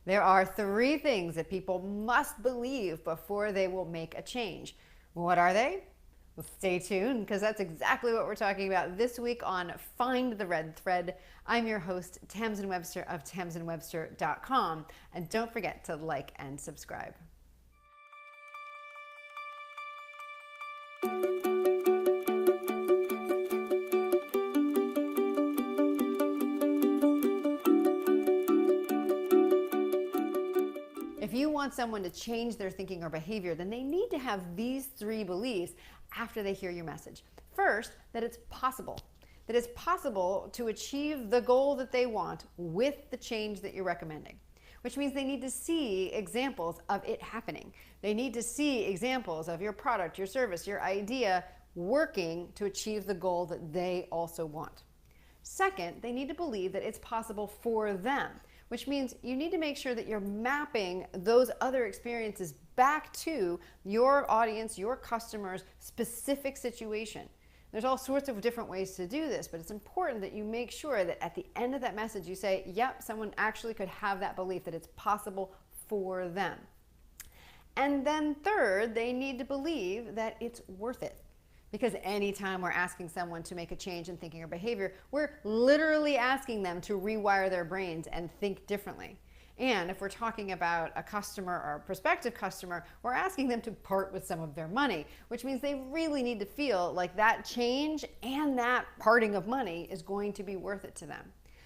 There are 3 things that people must believe before they will make a change. What are they? Well, stay tuned, because that's exactly what we're talking about this week on Find the Red Thread. I'm your host, Tamsen Webster of tamsenwebster.com. And don't forget to like and subscribe. If you want someone to change their thinking or behavior, then they need to have these 3 beliefs after they hear your message. First, that it's possible. That it's possible to achieve the goal that they want with the change that you're recommending. Which means they need to see examples of it happening. They need to see examples of your product, your service, your idea working to achieve the goal that they also want. Second, they need to believe that it's possible for them, which means you need to make sure that you're mapping those other experiences back to your audience, your customers' specific situation. There's all sorts of different ways to do this, but it's important that you make sure that at the end of that message you say, yep, someone actually could have that belief that it's possible for them. And then third, they need to believe that it's worth it. Because anytime we're asking someone to make a change in thinking or behavior, we're literally asking them to rewire their brains and think differently. And if we're talking about a customer or a prospective customer, we're asking them to part with some of their money, which means they really need to feel like that change and that parting of money is going to be worth it to them.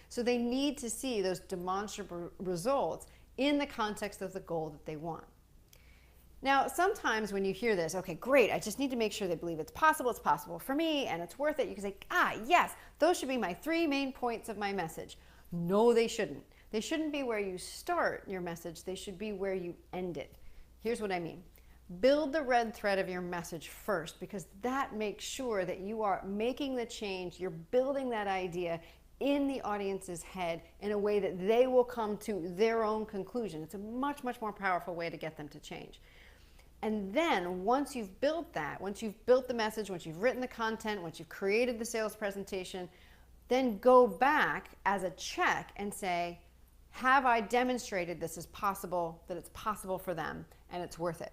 So they need to see those demonstrable results in the context of the goal that they want. Now, sometimes when you hear this, okay, great, I just need to make sure they believe it's possible for me, and it's worth it, you can say, yes, those should be my 3 main points of my message. No, they shouldn't. They shouldn't be where you start your message. They should be where you end it. Here's what I mean. Build the red thread of your message first, because that makes sure that you are making the change, you're building that idea in the audience's head in a way that they will come to their own conclusion. It's a much, much more powerful way to get them to change. And then once you've built that, once you've built the message, once you've written the content, once you've created the sales presentation, then go back as a check and say, have I demonstrated this is possible, that it's possible for them, and it's worth it?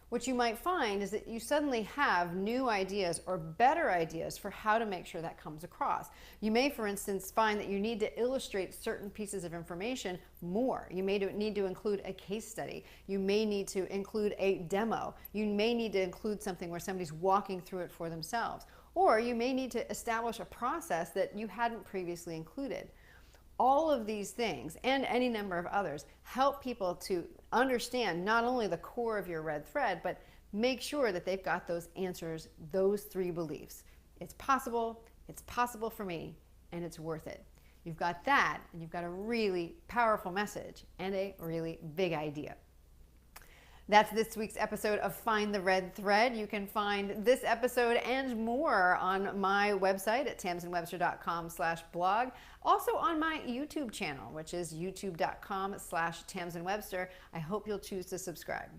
What you might find is that you suddenly have new ideas or better ideas for how to make sure that comes across. You may, for instance, find that you need to illustrate certain pieces of information more. You may need to include a case study. You may need to include a demo. You may need to include something where somebody's walking through it for themselves. Or you may need to establish a process that you hadn't previously included. All of these things, and any number of others, help people to understand not only the core of your red thread, but make sure that they've got those answers, those 3 beliefs. It's possible for me, and it's worth it. You've got that, and you've got a really powerful message and a really big idea. That's this week's episode of Find the Red Thread. You can find this episode and more on my website at tamsenwebster.com/blog. Also on my YouTube channel, which is youtube.com/tamsenwebster. I hope you'll choose to subscribe.